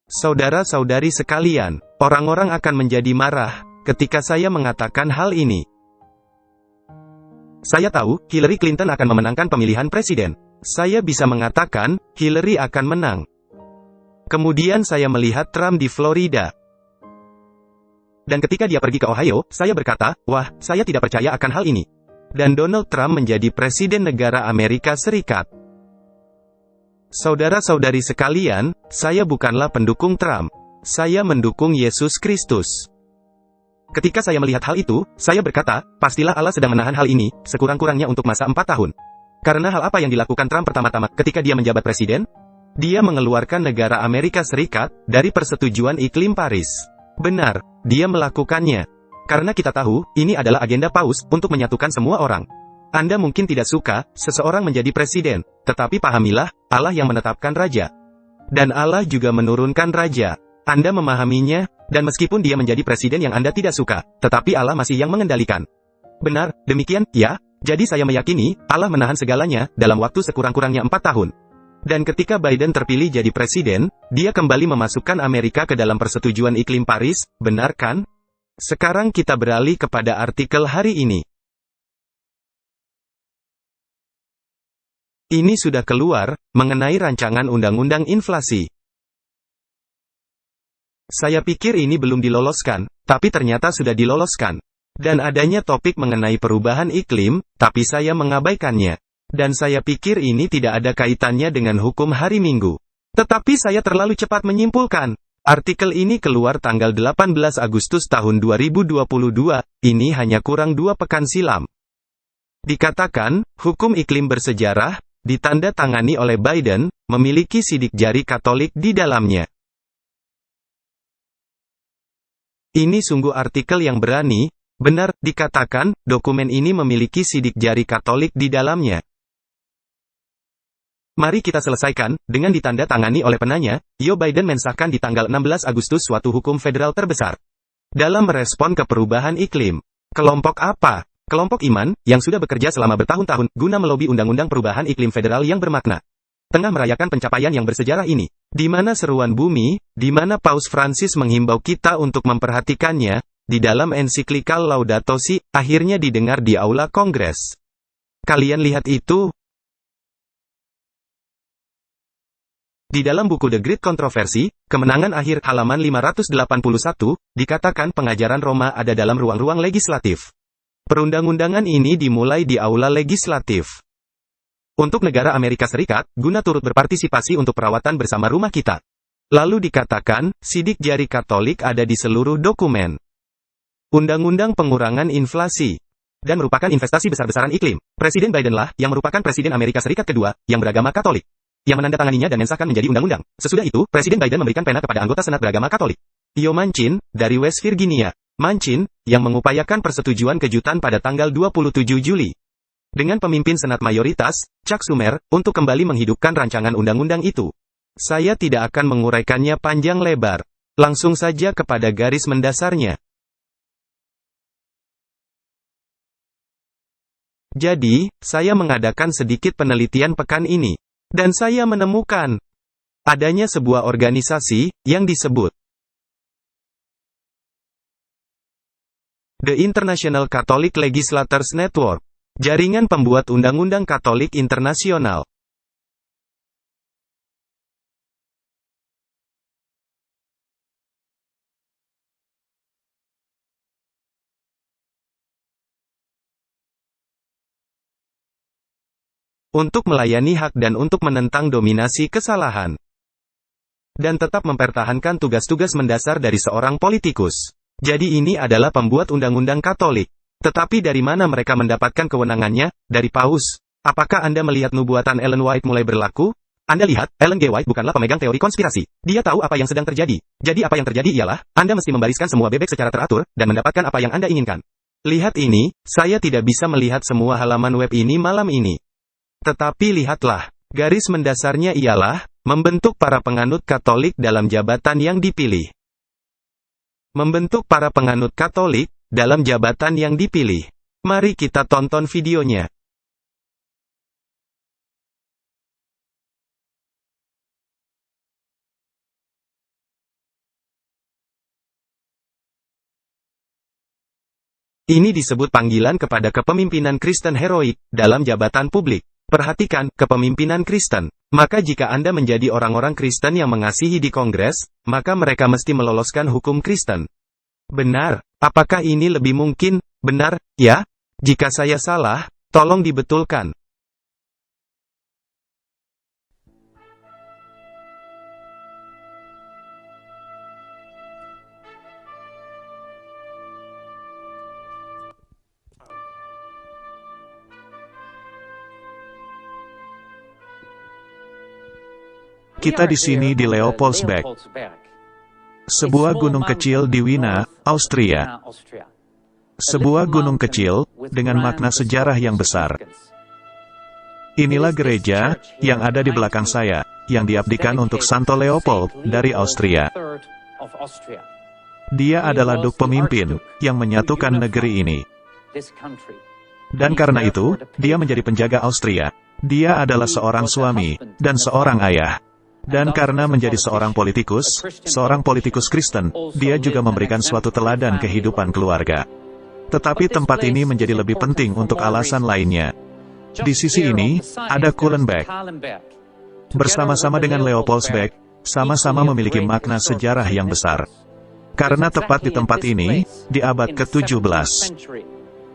Saudara-saudari sekalian, orang-orang akan menjadi marah ketika saya mengatakan hal ini. Saya tahu Hillary Clinton akan memenangkan pemilihan presiden. Saya bisa mengatakan Hillary akan menang. Kemudian saya melihat Trump di Florida. Dan ketika dia pergi ke Ohio, saya berkata, wah, saya tidak percaya akan hal ini. Dan Donald Trump menjadi presiden negara Amerika Serikat. Saudara-saudari sekalian, saya bukanlah pendukung Trump. Saya mendukung Yesus Kristus. Ketika saya melihat hal itu, saya berkata, pastilah Allah sedang menahan hal ini, sekurang-kurangnya untuk masa 4 tahun. Karena hal apa yang dilakukan Trump pertama-tama ketika dia menjabat presiden? Dia mengeluarkan negara Amerika Serikat dari persetujuan iklim Paris. Benar, dia melakukannya. Karena kita tahu, ini adalah agenda Paus untuk menyatukan semua orang. Anda mungkin tidak suka seseorang menjadi presiden, tetapi pahamilah, Allah yang menetapkan raja. Dan Allah juga menurunkan raja. Anda memahaminya, dan meskipun dia menjadi presiden yang Anda tidak suka, tetapi Allah masih yang mengendalikan. Benar, demikian, ya? Jadi saya meyakini, Allah menahan segalanya, dalam waktu sekurang-kurangnya 4 tahun. Dan ketika Biden terpilih jadi presiden, dia kembali memasukkan Amerika ke dalam persetujuan iklim Paris, benar kan? Sekarang kita beralih kepada artikel hari ini. Ini sudah keluar, mengenai rancangan undang-undang inflasi. Saya pikir ini belum diloloskan, tapi ternyata sudah diloloskan. Dan adanya topik mengenai perubahan iklim, tapi saya mengabaikannya. Dan saya pikir ini tidak ada kaitannya dengan hukum hari Minggu. Tetapi saya terlalu cepat menyimpulkan. Artikel ini keluar tanggal 18 Agustus tahun 2022, ini hanya kurang 2 pekan silam. Dikatakan, hukum iklim bersejarah, ditanda tangani oleh Biden, memiliki sidik jari Katolik di dalamnya. Ini sungguh artikel yang berani. Benar, dikatakan, dokumen ini memiliki sidik jari Katolik di dalamnya. Mari kita selesaikan, dengan ditanda tangani oleh penanya, Joe Biden mensahkan di tanggal 16 Agustus suatu hukum federal terbesar. Dalam merespon ke perubahan iklim. Kelompok apa? Kelompok iman, yang sudah bekerja selama bertahun-tahun, guna melobi undang-undang perubahan iklim federal yang bermakna. Tengah merayakan pencapaian yang bersejarah ini. Di mana seruan bumi, di mana Paus Francis menghimbau kita untuk memperhatikannya, di dalam ensiklikal Laudato Si, akhirnya didengar di aula Kongres. Kalian lihat itu? Di dalam buku The Great Controversy, Kemenangan Akhir halaman 581, dikatakan pengajaran Roma ada dalam ruang-ruang legislatif. Perundang-undangan ini dimulai di aula legislatif. Untuk negara Amerika Serikat, guna turut berpartisipasi untuk perawatan bersama rumah kita. Lalu dikatakan, sidik jari Katolik ada di seluruh dokumen. Undang-undang pengurangan inflasi. Dan merupakan investasi besar-besaran iklim. Presiden Biden lah, yang merupakan Presiden Amerika Serikat kedua, yang beragama Katolik. Yang menandatanganinya dan mensahkan menjadi undang-undang. Sesudah itu, Presiden Biden memberikan pena kepada anggota Senat beragama Katolik. Joe Manchin, dari West Virginia. Manchin, yang mengupayakan persetujuan kejutan pada tanggal 27 Juli. Dengan pemimpin Senat mayoritas, Chuck Schumer, untuk kembali menghidupkan rancangan undang-undang itu. Saya tidak akan menguraikannya panjang lebar. Langsung saja kepada garis mendasarnya. Jadi, saya mengadakan sedikit penelitian pekan ini. Dan saya menemukan adanya sebuah organisasi yang disebut The International Catholic Legislators Network, jaringan pembuat undang-undang Katolik internasional. Untuk melayani hak dan untuk menentang dominasi kesalahan. Dan tetap mempertahankan tugas-tugas mendasar dari seorang politikus. Jadi ini adalah pembuat undang-undang Katolik. Tetapi dari mana mereka mendapatkan kewenangannya? Dari Paus. Apakah Anda melihat nubuatan Ellen White mulai berlaku? Anda lihat, Ellen G. White bukanlah pemegang teori konspirasi. Dia tahu apa yang sedang terjadi. Jadi apa yang terjadi ialah, Anda mesti membariskan semua bebek secara teratur, dan mendapatkan apa yang Anda inginkan. Lihat ini, saya tidak bisa melihat semua halaman web ini malam ini. Tetapi lihatlah, garis mendasarnya ialah, membentuk para penganut Katolik dalam jabatan yang dipilih. Membentuk para penganut Katolik, dalam jabatan yang dipilih. Mari kita tonton videonya. Ini disebut panggilan kepada kepemimpinan Kristen heroik dalam jabatan publik. Perhatikan, kepemimpinan Kristen. Maka jika Anda menjadi orang-orang Kristen yang mengasihi di Kongres, maka mereka mesti meloloskan hukum Kristen. Benar. Apakah ini lebih mungkin? Benar, ya? Jika saya salah, tolong dibetulkan. Kita di sini di Leopoldsberg, sebuah gunung kecil di Wina, Austria. Sebuah gunung kecil dengan makna sejarah yang besar. Inilah gereja yang ada di belakang saya, yang diabdikan untuk Santo Leopold dari Austria. Dia adalah duk pemimpin yang menyatukan negeri ini. Dan karena itu, dia menjadi penjaga Austria. Dia adalah seorang suami dan seorang ayah. Dan karena menjadi seorang politikus Kristen, dia juga memberikan suatu teladan kehidupan keluarga. Tetapi tempat ini menjadi lebih penting untuk alasan lainnya. Di sisi ini, ada Kulenberg. Bersama-sama dengan Leopoldsberg, sama-sama memiliki makna sejarah yang besar. Karena tepat di tempat ini, di abad ke-17.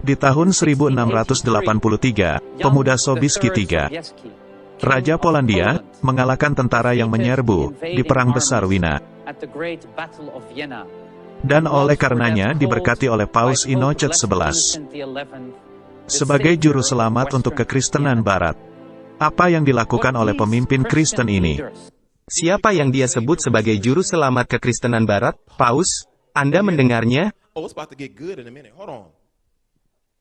Di tahun 1683, pemuda Sobieski III, Raja Polandia, mengalahkan tentara yang menyerbu di Perang Besar Wina. Dan oleh karenanya diberkati oleh Paus Innocent XI sebagai juru selamat untuk kekristenan Barat. Apa yang dilakukan oleh pemimpin Kristen ini? Siapa yang dia sebut sebagai juru selamat kekristenan Barat? Paus? Anda mendengarnya?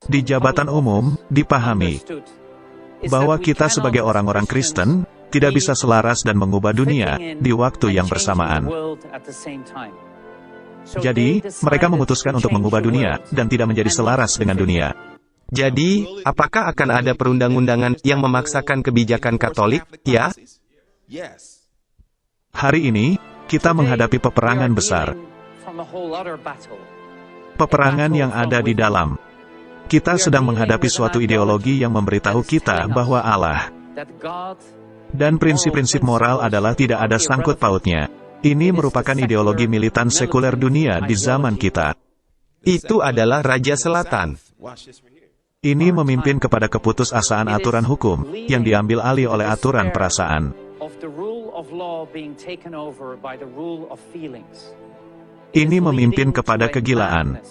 Di jabatan umum, dipahami bahwa kita sebagai orang-orang Kristen, tidak bisa selaras dan mengubah dunia di waktu yang bersamaan. Jadi, mereka memutuskan untuk mengubah dunia, dan tidak menjadi selaras dengan dunia. Jadi, apakah akan ada perundang-undangan yang memaksakan kebijakan Katolik, ya? Hari ini, kita menghadapi peperangan besar. Peperangan yang ada di dalam. Kita sedang menghadapi suatu ideologi yang memberitahu kita bahwa Allah dan prinsip-prinsip moral adalah tidak ada sangkut pautnya. Ini merupakan ideologi militan sekuler dunia di zaman kita. Itu adalah Raja Selatan. Ini memimpin kepada keputusasaan aturan hukum yang diambil alih oleh aturan perasaan. Ini memimpin kepada kegilaan,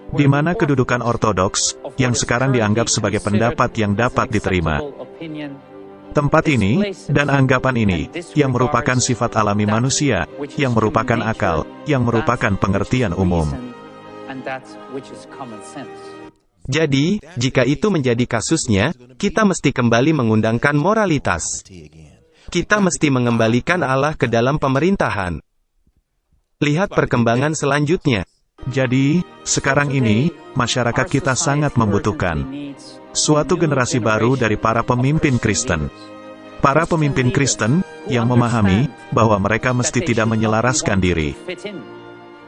di mana kedudukan ortodoks, yang sekarang dianggap sebagai pendapat yang dapat diterima. Tempat ini, dan anggapan ini, yang merupakan sifat alami manusia, yang merupakan akal, yang merupakan pengertian umum. Jadi, jika itu menjadi kasusnya, kita mesti kembali mengundangkan moralitas. Kita mesti mengembalikan Allah ke dalam pemerintahan. Lihat perkembangan selanjutnya. Jadi, sekarang ini, masyarakat kita sangat membutuhkan suatu generasi baru dari para pemimpin Kristen. Para pemimpin Kristen, yang memahami, bahwa mereka mesti tidak menyelaraskan diri.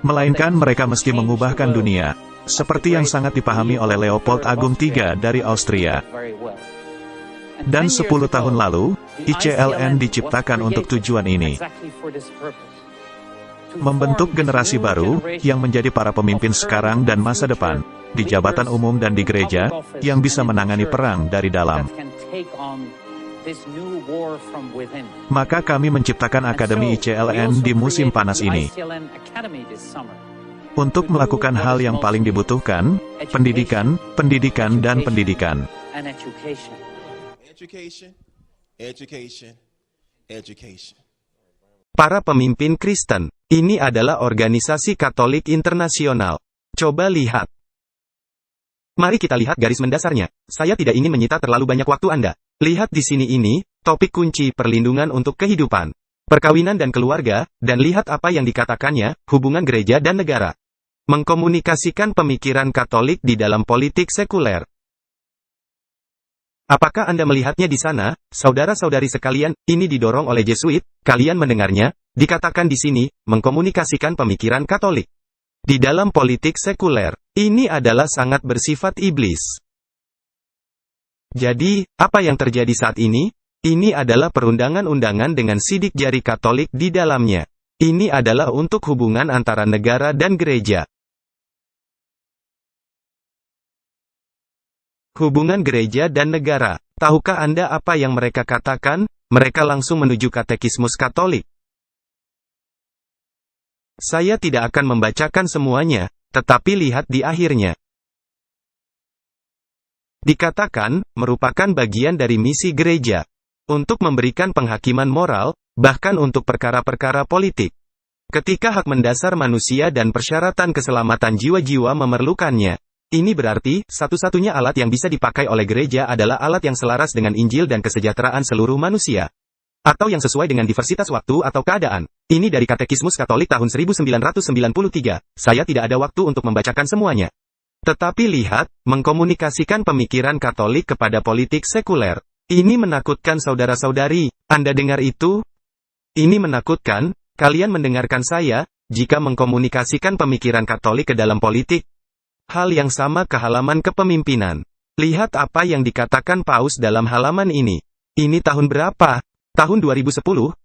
Melainkan mereka mesti mengubahkan dunia, seperti yang sangat dipahami oleh Leopold Agung III dari Austria. Dan 10 tahun lalu, ICLN diciptakan untuk tujuan ini. Membentuk generasi baru, yang menjadi para pemimpin sekarang dan masa depan, di jabatan umum dan di gereja, yang bisa menangani perang dari dalam. Maka kami menciptakan Akademi ICLN di musim panas ini. Untuk melakukan hal yang paling dibutuhkan, pendidikan, pendidikan dan pendidikan. Para pemimpin Kristen. Ini adalah organisasi Katolik internasional. Coba lihat. Mari kita lihat garis mendasarnya. Saya tidak ingin menyita terlalu banyak waktu Anda. Lihat di sini ini, topik kunci perlindungan untuk kehidupan, perkawinan dan keluarga, dan lihat apa yang dikatakannya, hubungan gereja dan negara. Mengkomunikasikan pemikiran Katolik di dalam politik sekuler. Apakah Anda melihatnya di sana, saudara-saudari sekalian? Ini didorong oleh Jesuit, kalian mendengarnya, dikatakan di sini, mengkomunikasikan pemikiran Katolik. Di dalam politik sekuler, ini adalah sangat bersifat iblis. Jadi, apa yang terjadi saat ini? Ini adalah perundangan-undangan dengan sidik jari Katolik di dalamnya. Ini adalah untuk hubungan antara negara dan gereja. Hubungan gereja dan negara. Tahukah Anda apa yang mereka katakan? Mereka langsung menuju katekismus Katolik. Saya tidak akan membacakan semuanya, tetapi lihat di akhirnya. Dikatakan, merupakan bagian dari misi gereja. Untuk memberikan penghakiman moral, bahkan untuk perkara-perkara politik. Ketika hak mendasar manusia dan persyaratan keselamatan jiwa-jiwa memerlukannya. Ini berarti, satu-satunya alat yang bisa dipakai oleh gereja adalah alat yang selaras dengan Injil dan kesejahteraan seluruh manusia. Atau yang sesuai dengan diversitas waktu atau keadaan. Ini dari Katekismus Katolik tahun 1993. Saya tidak ada waktu untuk membacakan semuanya. Tetapi lihat, mengkomunikasikan pemikiran Katolik kepada politik sekuler. Ini menakutkan saudara-saudari. Anda dengar itu? Ini menakutkan, kalian mendengarkan saya, jika mengkomunikasikan pemikiran Katolik ke dalam politik. Hal yang sama ke halaman kepemimpinan. Lihat apa yang dikatakan Paus dalam halaman ini. Ini tahun berapa? Tahun 2010,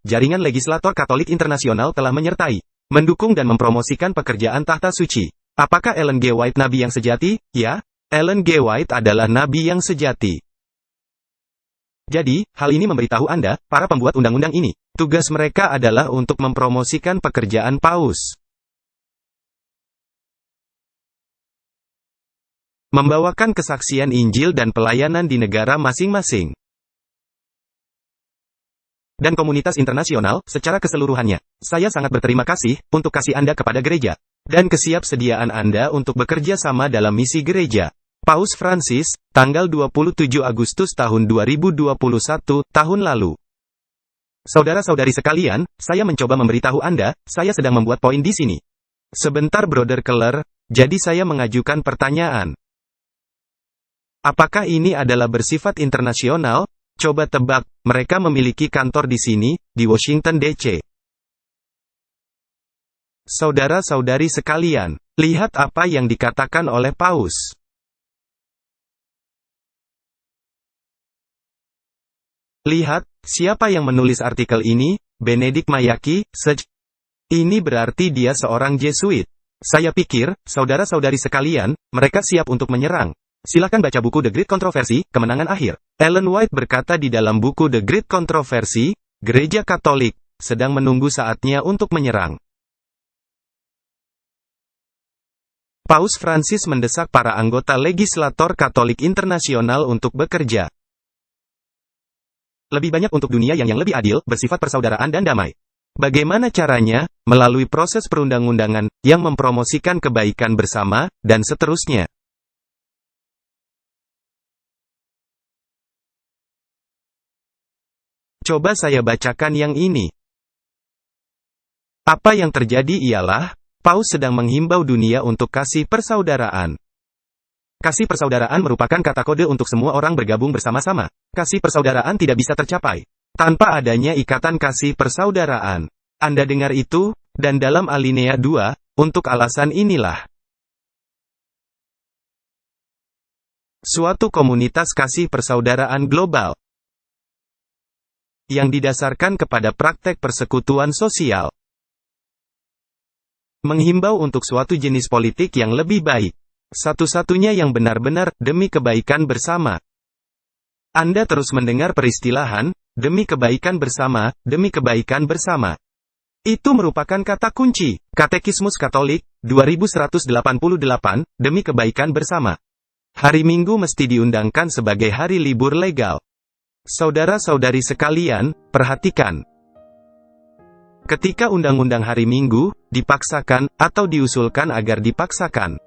Jaringan Legislator Katolik Internasional telah menyertai, mendukung dan mempromosikan pekerjaan tahta suci. Apakah Ellen G. White nabi yang sejati? Ya, Ellen G. White adalah nabi yang sejati. Jadi, hal ini memberitahu Anda, para pembuat undang-undang ini, tugas mereka adalah untuk mempromosikan pekerjaan Paus. Membawakan kesaksian Injil dan pelayanan di negara masing-masing. Dan komunitas internasional, secara keseluruhannya. Saya sangat berterima kasih, untuk kasih Anda kepada gereja. Dan kesiapsediaan Anda untuk bekerja sama dalam misi gereja. Paus Francis, tanggal 27 Agustus tahun 2021, tahun lalu. Saudara-saudari sekalian, saya mencoba memberitahu Anda, saya sedang membuat poin di sini. Sebentar Brother Keller, jadi saya mengajukan pertanyaan. Apakah ini adalah bersifat internasional? Coba tebak, mereka memiliki kantor di sini, di Washington DC. Saudara-saudari sekalian, lihat apa yang dikatakan oleh Paus. Lihat, siapa yang menulis artikel ini? Benedict Mayaki, Sej. Ini berarti dia seorang Jesuit. Saya pikir, saudara-saudari sekalian, mereka siap untuk menyerang. Silakan baca buku The Great Controversy, Kemenangan Akhir. Ellen White berkata di dalam buku The Great Controversy, Gereja Katolik sedang menunggu saatnya untuk menyerang. Paus Francis mendesak para anggota legislator Katolik internasional untuk bekerja lebih banyak untuk dunia yang lebih adil, bersifat persaudaraan dan damai. Bagaimana caranya? Melalui proses perundang-undangan yang mempromosikan kebaikan bersama, dan seterusnya. Coba saya bacakan yang ini. Apa yang terjadi ialah, Paus sedang menghimbau dunia untuk kasih persaudaraan. Kasih persaudaraan merupakan kata kode untuk semua orang bergabung bersama-sama. Kasih persaudaraan tidak bisa tercapai tanpa adanya ikatan kasih persaudaraan. Anda dengar itu? Dan dalam alinea 2, untuk alasan inilah. Suatu komunitas kasih persaudaraan global yang didasarkan kepada praktek persekutuan sosial. Menghimbau untuk suatu jenis politik yang lebih baik. Satu-satunya yang benar-benar, demi kebaikan bersama. Anda terus mendengar peristilahan, demi kebaikan bersama, demi kebaikan bersama. Itu merupakan kata kunci. Katekismus Katolik, 2188, demi kebaikan bersama. Hari Minggu mesti diundangkan sebagai hari libur legal. Saudara-saudari sekalian, perhatikan. Ketika undang-undang hari Minggu dipaksakan atau diusulkan agar dipaksakan,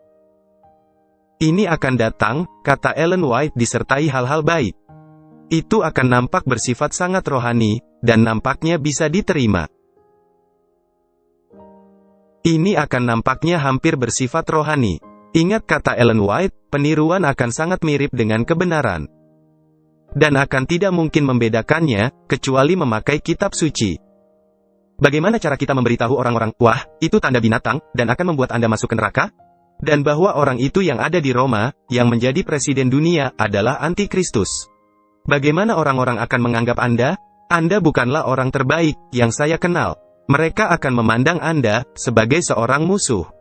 ini akan datang, kata Ellen White, disertai hal-hal baik. Itu akan nampak bersifat sangat rohani, dan nampaknya bisa diterima. Ini akan nampaknya hampir bersifat rohani. Ingat kata Ellen White, peniruan akan sangat mirip dengan kebenaran. Dan akan tidak mungkin membedakannya, kecuali memakai kitab suci. Bagaimana cara kita memberitahu orang-orang, wah, itu tanda binatang, dan akan membuat Anda masuk ke neraka? Dan bahwa orang itu yang ada di Roma, yang menjadi presiden dunia, adalah antikristus. Bagaimana orang-orang akan menganggap Anda? Anda bukanlah orang terbaik yang saya kenal. Mereka akan memandang Anda sebagai seorang musuh.